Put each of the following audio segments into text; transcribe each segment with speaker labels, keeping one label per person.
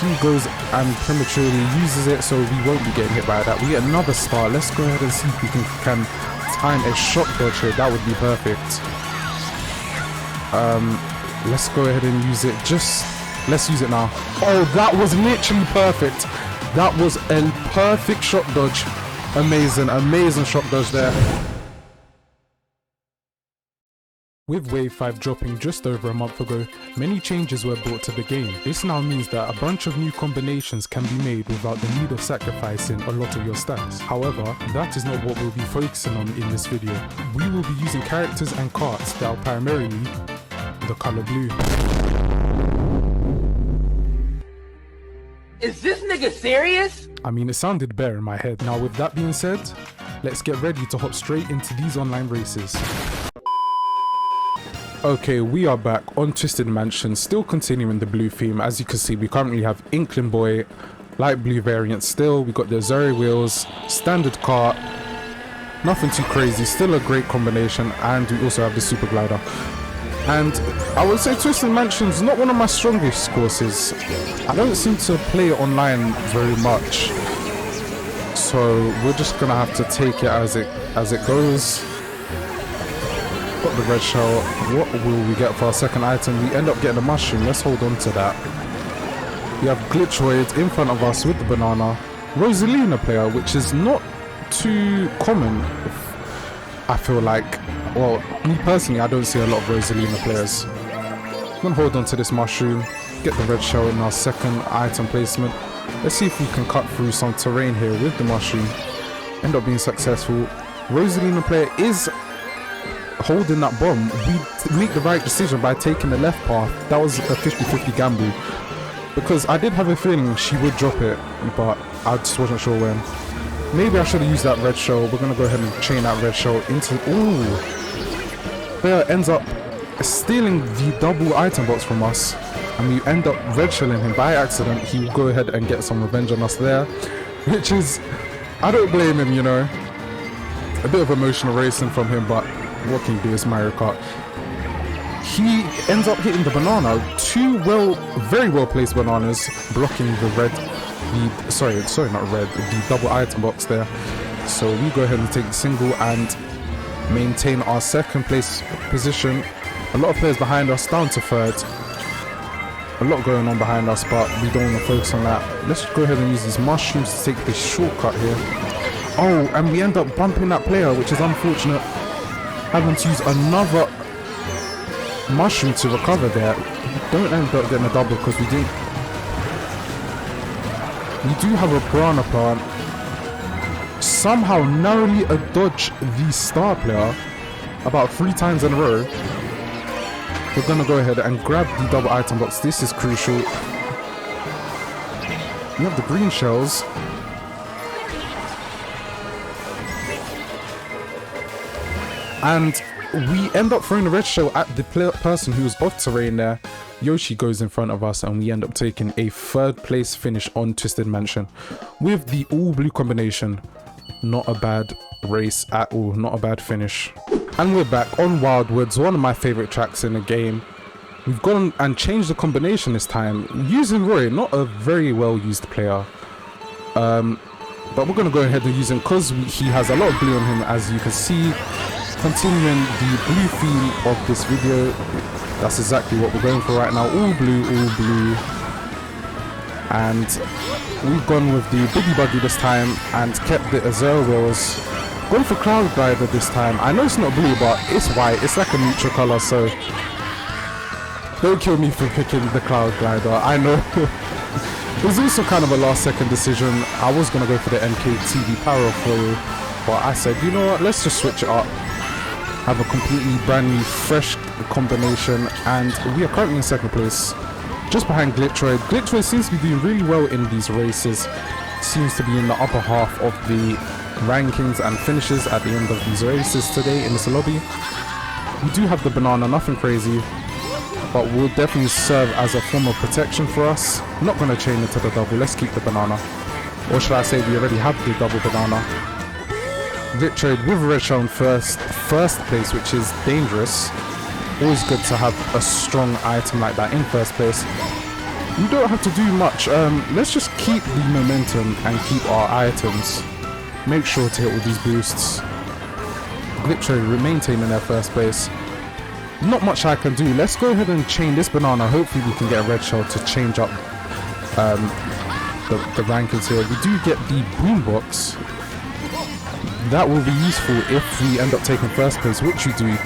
Speaker 1: he goes and prematurely uses it, so we won't be getting hit by that. We get another star. Let's go ahead and see if we can time a shot dodge here. That would be perfect. Let's go ahead and use it. Let's use it now. Oh, that was literally perfect. That was a perfect shot dodge. Amazing shot dodge there. With Wave 5 dropping just over a month ago, many changes were brought to the game. This now means that a bunch of new combinations can be made without the need of sacrificing a lot of your stats. However, that is not what we'll be focusing on in this video. We will be using characters and carts that are primarily the color blue.
Speaker 2: Is this nigga serious?
Speaker 1: I mean, it sounded better in my head. Now with that being said, let's get ready to hop straight into these online races. Okay, we are back on Twisted Mansion, still continuing the blue theme. As you can see, we currently have Inkling Boy, light blue variant still. We got the Zeri wheels, standard cart, nothing too crazy, still a great combination, and we also have the super glider. And I would say Twisted Mansion's not one of my strongest courses. I don't seem to play it online very much, so we're just gonna have to take it as it goes. Got the red shell. What will we get for our second item? We end up getting a mushroom. Let's hold on to that. We have Glitchoid in front of us with the banana. Rosalina player, which is not too common, I feel like. Well, me personally, I don't see a lot of Rosalina players. I'm gonna hold on to this mushroom, get the red shell in our second item placement. Let's see if we can cut through some terrain here with the mushroom. End up being successful. Rosalina player is holding that bomb. We make the right decision by taking the left path. That was a 50-50 gamble, because I did have a feeling she would drop it, but I just wasn't sure when. Maybe I should have used that red shell. We're gonna go ahead and chain that red shell into... Ooh! Player ends up stealing the double item box from us, and we end up red shelling him by accident. He will go ahead and get some revenge on us there, which is... I don't blame him, you know. A bit of emotional racing from him, but what can you do? It's Mario Kart. He ends up hitting the banana. Two very well placed bananas blocking the red, sorry not red, the double item box there. So we go ahead and take the single and maintain our second place position. A lot of players behind us, down to third. A lot going on behind us, but we don't want to focus on that. Let's go ahead and use these mushrooms to take this shortcut here. Oh, and we end up bumping that player, which is unfortunate. Having to use another mushroom to recover there. Don't end up getting a double because we do have a piranha plant. Somehow narrowly dodge the star player about 3 times in a row. We're gonna go ahead and grab the double item box. This is crucial. We have the green shells. And we end up throwing the red shell at the person who was off terrain there. Yoshi goes in front of us, and we end up taking a 3rd place finish on Twisted Mansion with the all blue combination. Not a bad race at all, not a bad finish. And we're back on Wildwoods, one of my favorite tracks in the game. We've gone and changed the combination this time, using Roy, not a very well used player. But we're going to go ahead and use him because he has a lot of blue on him, as you can see. Continuing the blue theme of this video, that's exactly what we're going for right now. All blue, and we've gone with the Boogie Buggy this time and kept the Azure wheels. Going for Cloud Glider this time. I know it's not blue, but it's white. It's like a neutral color, so don't kill me for picking the Cloud Glider. I know. It was also kind of a last second decision. I was gonna go for the MKTV Power Foil, but I said, you know what, let's just switch it up. Have a completely brand new fresh combination, and we are currently in 2nd place, just behind Glitchoid. Glitchoid seems to be doing really well in these races, seems to be in the upper half of the rankings and finishes at the end of these races today in this lobby. We do have the banana, nothing crazy, but will definitely serve as a form of protection for us. I'm not going to chain into the double, let's keep the banana, or should I say we already have the double banana. Glitchoid with a red shell in first place, which is dangerous. Always good to have a strong item like that in 1st place. We don't have to do much. Let's just keep the momentum and keep our items. Make sure to hit all these boosts. Glitcho maintaining their first place. Not much I can do. Let's go ahead and chain this banana. Hopefully we can get a red shell to change up the rankings here. We do get the boombox. That will be useful if we end up taking first place, which we do.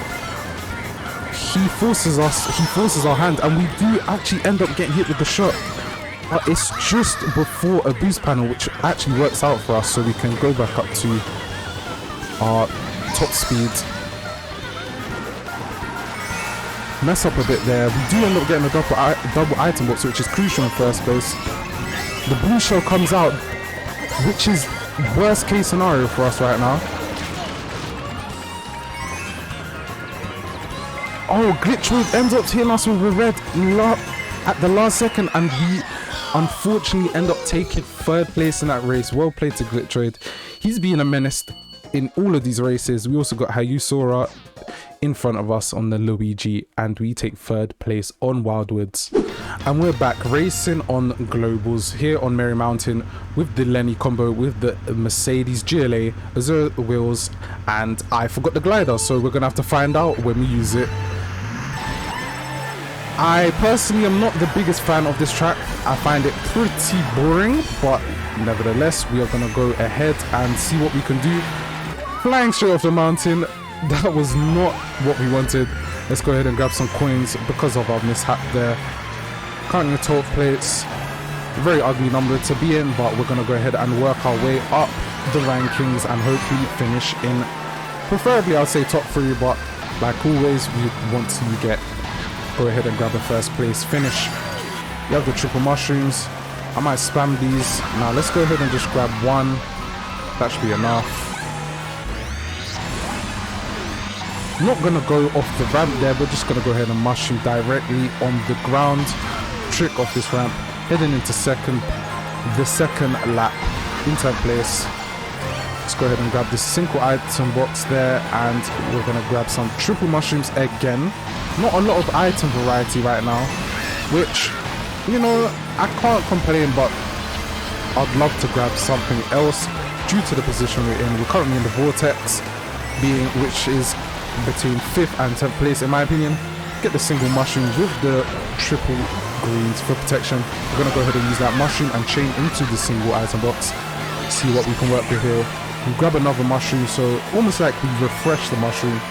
Speaker 1: He forces our hand, and we do actually end up getting hit with the shot. But it's just before a boost panel, which actually works out for us, so we can go back up to our top speed. Mess up a bit there. We do end up getting a double item box, which is crucial in first place. The blue shell comes out, which is worst case scenario for us right now. Oh, Glitchwood ends up hitting us with a red at the last second, and we unfortunately end up taking third place in that race. Well played to Glitchwood. He's been a menace in all of these races. We also got Hayusora in front of us on the Luigi, and we take third place on Wildwoods. And we're back racing on globals here on Merry Mountain with the Lenny combo with the Mercedes GLA Azure wheels, and I forgot the glider, so we're gonna have to find out when we use it. I personally am not the biggest fan of this track. I find it pretty boring, but nevertheless we are gonna go ahead and see what we can do. Flying straight off the mountain. That was not what we wanted. Let's go ahead and grab some coins because of our mishap there. Currently 12 plates. Very ugly number to be in, but we're going to go ahead and work our way up the rankings and hopefully finish in, preferably I'll say top 3, but like always we want to go ahead and grab the first place finish. You have the triple mushrooms. I might spam these. Now let's go ahead and just grab one. That should be enough. Not gonna go off the ramp there, we're just gonna go ahead and mushroom directly on the ground. Trick off this ramp, heading into the second lap in 10th place. Let's go ahead and grab this single item box there, and we're gonna grab some triple mushrooms again. Not a lot of item variety right now, which, you know, I can't complain, but I'd love to grab something else due to the position we're in. We're currently in the vortex, which is between 5th and 10th place in my opinion. Get the single mushroom with the triple greens for protection. We're going to go ahead and use that mushroom and chain into the single item box. See what we can work with here. We grab another mushroom, so almost like we refresh the mushroom.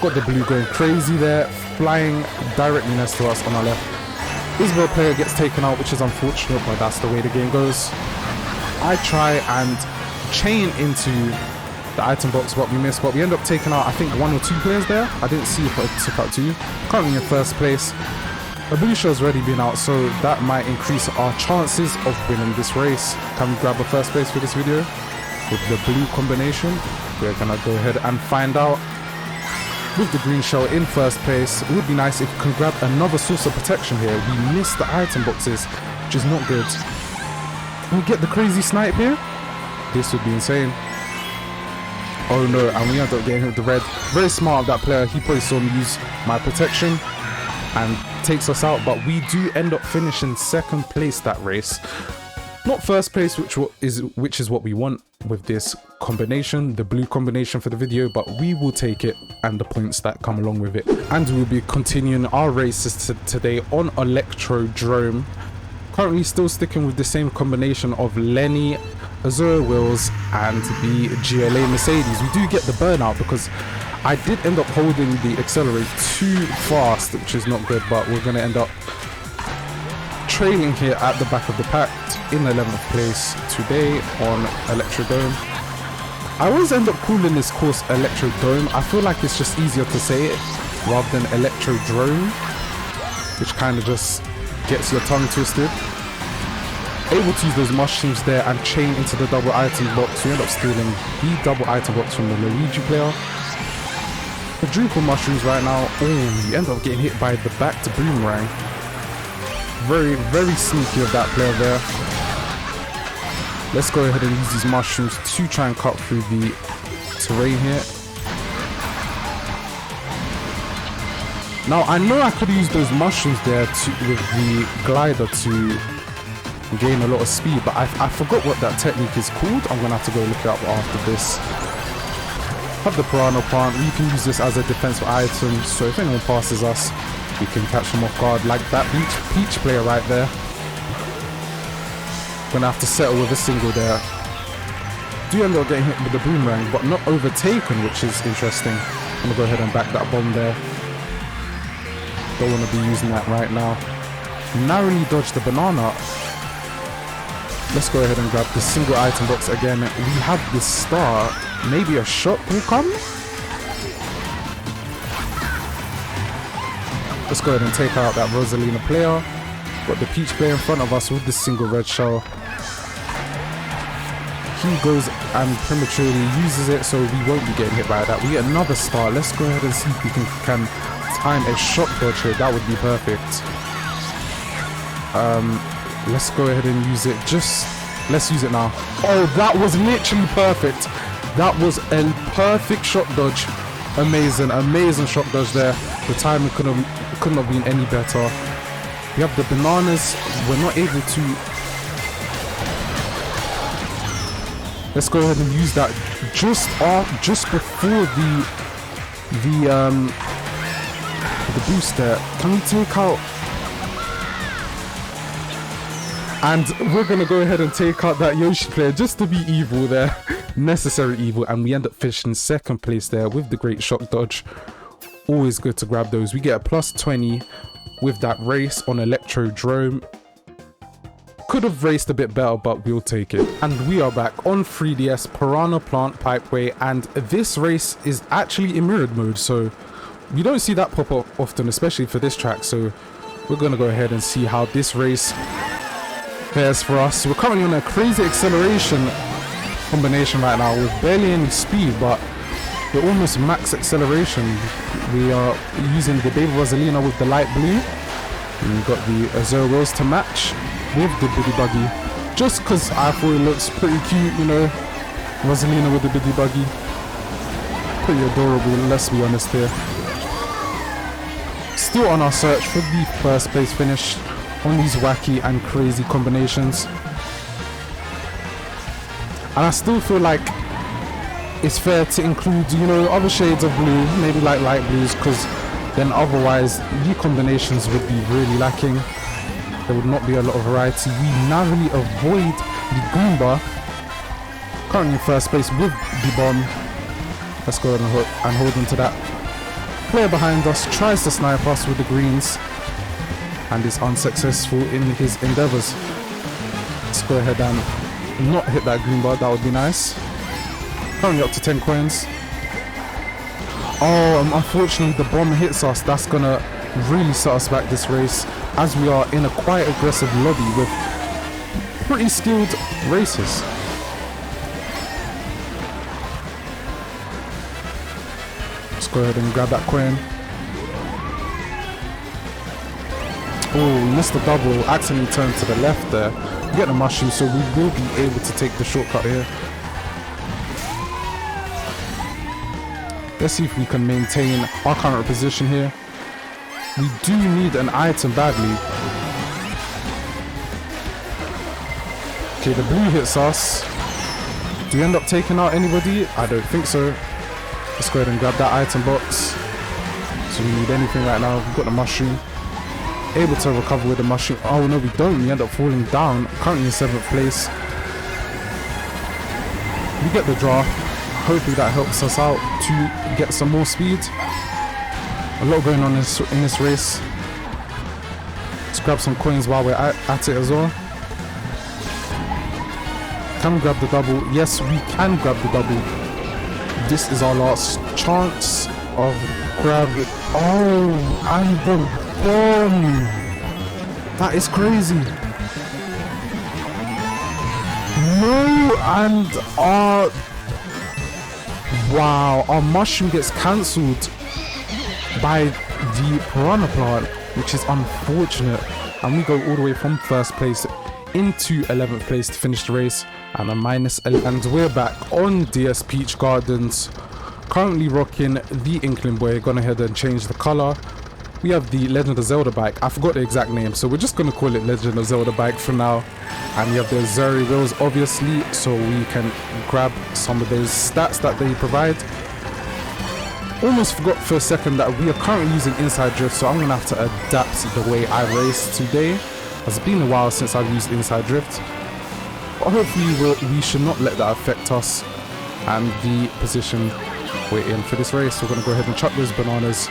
Speaker 1: Got the blue going crazy there, flying directly next to us on our left. Isabel player gets taken out, which is unfortunate, but that's the way the game goes. I try and chain into the item box, but we missed, but we end up taking out I think 1 or 2 players there. I didn't see if I took out 2. Currently in first place. A blue shell's already been out, so that might increase our chances of winning this race. Can we grab a first place for this video with the blue combination? We're gonna go ahead and find out. With the green shell in first place, it would be nice if we can grab another source of protection here. We missed the item boxes, which is not good. Can we get the crazy snipe here? This would be insane. Oh no, and we end up getting hit with the red. Very smart of that player. He probably saw me use my protection and takes us out, but we do end up finishing second place that race. Not first place, which is what we want with this combination, the blue combination for the video, but we will take it and the points that come along with it. And we'll be continuing our races today on Electrodrome. Currently still sticking with the same combination of Lenny, Azure wheels and the GLA Mercedes. We do get the burnout because I did end up holding the accelerator too fast, which is not good, but we're going to end up trailing here at the back of the pack in 11th place today on Electrodome. I always end up calling this course Electrodome. I feel like it's just easier to say it rather than Electrodrome, which kind of just gets your tongue twisted. Able to use those mushrooms there and chain into the double item box. We end up stealing the double item box from the Luigi player. Quadruple mushrooms right now. Oh, we end up getting hit by the back to boomerang. Very, very sneaky of that player there. Let's go ahead and use these mushrooms to try and cut through the terrain here. Now, I know I could use those mushrooms there with the glider to gain a lot of speed, but I forgot what that technique is called. I'm going to have to go look it up after this. Have the piranha plant. We can use this as a defensive item, so if anyone passes us, we can catch them off guard, like that Peach player right there. Gonna have to settle with a single there. Do end up getting hit with the boomerang, but not overtaken, which is interesting. I'm gonna go ahead and back that bomb there. Don't want to be using that right now. Narrowly dodge the banana. Let's go ahead and grab the single item box again. We have the star. Maybe a shot will come. Let's go ahead and take out that Rosalina player. Got the Peach player in front of us with the single red shell. He goes and prematurely uses it, so we won't be getting hit by that. We get another star. Let's go ahead and see if we can time a shot dodge here. That would be perfect. Let's go ahead and use it. Let's use it now. Oh, that was literally perfect. That was a perfect shot dodge. Amazing, amazing shot dodge there. The timing couldn't have been any better. We have the bananas. We're not able to. Let's go ahead and use that just before the boost there. Can we take out? And we're gonna go ahead and take out that Yoshi player just to be evil there. Necessary evil, and we end up finishing second place there with the great shock dodge. Always good to grab those. We get a plus 20 with that race on Electrodrome. Could have raced a bit better, but we'll take it. And we are back on 3DS Piranha Plant Pipeway, and this race is actually in mirrored mode, so we don't see that pop up often, especially for this track. So we're gonna go ahead and see how this race fares for us. We're currently on a crazy acceleration combination right now with barely any speed, but we're almost max acceleration. We are using the Baby Rosalina with the light blue, and we've got the Azure Wheels to match with the Biddy Buggy, just because I thought it looks pretty cute, you know, Rosalina with the Biddy Buggy. Pretty adorable, let's be honest here. Still on our search for the first place finish on these wacky and crazy combinations. And I still feel like it's fair to include, you know, other shades of blue, maybe like light blues, because then otherwise the combinations would be really lacking. There would not be a lot of variety. We narrowly avoid the Goomba. Currently in first place with the bomb. Let's go ahead and hold on to that. Player behind us tries to snipe us with the greens and is unsuccessful in his endeavors. Let's go ahead and not hit that Goomba. That would be nice. Currently up to 10 coins. Oh, unfortunately the bomb hits us. That's gonna really set us back this race, as we are in a quite aggressive lobby with pretty skilled racers. Let's go ahead and grab that coin. Oh, we missed the double, accidentally turned to the left there. We get the mushroom, so we will be able to take the shortcut here. Let's see if we can maintain our current position here. We do need an item badly. Okay, the blue hits us. Do we end up taking out anybody? I don't think so. Let's go ahead and grab that item box. So we need anything right now. We've got the mushroom. Able to recover with the mushroom. Oh no, we don't. We end up falling down. Currently in 7th place. We get the draw. Hopefully that helps us out to get some more speed. A lot going on in this race. Let's grab some coins while we're at it as well. Can we grab the double? Yes, we can grab the double. This is our last chance of grab it. Oh, and the bomb. That is crazy. No, and our... Wow, our mushroom gets cancelled by the piranha plant, which is unfortunate, and we go all the way from first place into 11th place to finish the race and a -11. And we're back on DS Peach Gardens, currently rocking the Inkling Boy. Gone ahead and change the color we have the Legend of Zelda bike. I forgot the exact name, so we're just going to call it Legend of Zelda bike for now. And we have the Zuri wheels, obviously, so we can grab some of those stats that they provide. Almost forgot for a second that we are currently using inside drift, so I'm going to have to adapt the way I race today. It's been a while since I've used inside drift, but hopefully we should not let that affect us and the position we're in for this race. We're going to go ahead and chuck those bananas.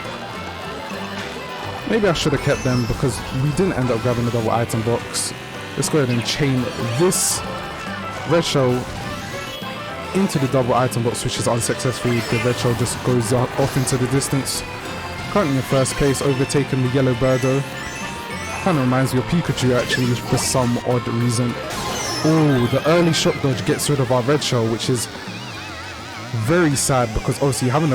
Speaker 1: Maybe I should have kept them because we didn't end up grabbing the double item box. Let's go ahead and chain this red shell into the double item box, which is unsuccessful. The red shell just goes off into the distance. Currently in first place, overtaking the yellow birdo. Kind of reminds me of Pikachu actually for some odd reason. Oh, the early shock dodge gets rid of our red shell, which is very sad because obviously having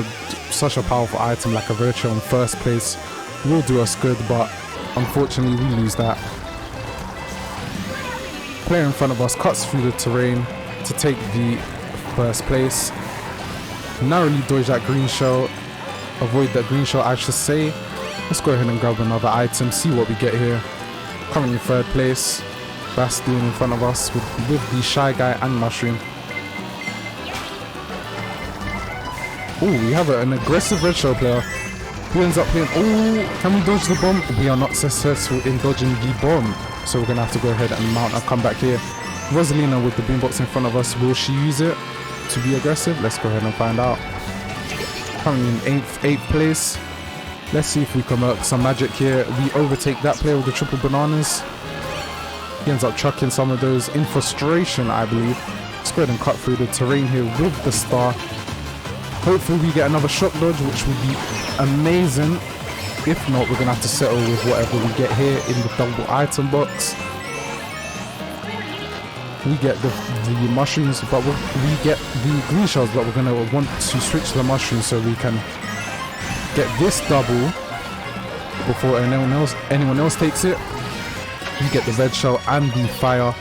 Speaker 1: such a powerful item like a red shell in first place will do us good, but unfortunately we lose that. Player in front of us cuts through the terrain to take the first place. Narrowly dodge that green shell, avoid that green shell I should say. Let's go ahead and grab another item, see what we get here. Coming in third place, Bastion in front of us with the Shy Guy and Mushroom. Oh, we have an aggressive red shell player who ends up playing. Oh, can we dodge the bomb? We are not successful in dodging the bomb, so we're gonna have to go ahead and mount our comeback here. Rosalina with the boombox in front of us, will she use it to be aggressive? Let's go ahead and find out. Currently in 8th place. Let's see if we can work some magic here. We overtake that player with the triple bananas. He ends up chucking some of those in frustration, I believe. Let's go ahead and cut through the terrain here with the star. Hopefully we get another shock dodge, which would be amazing. If not, we're gonna have to settle with whatever we get here in the double item box. We get the mushrooms, but we get the green shells, but we're gonna want to switch the mushrooms so we can get this double before anyone else takes it. We get the red shell and the fire.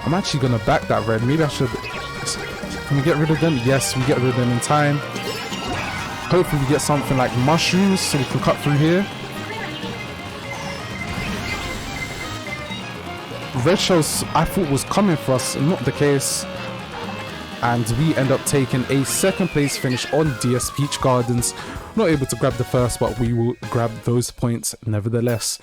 Speaker 1: I'm actually gonna back that red. Maybe I should. Can we get rid of them? Yes, we get rid of them in time. Hopefully we get something like mushrooms so we can cut through here. Red shells I thought was coming for us, not the case. And we end up taking a 2nd place finish on DS Peach Gardens. Not able to grab the first, but we will grab those points nevertheless.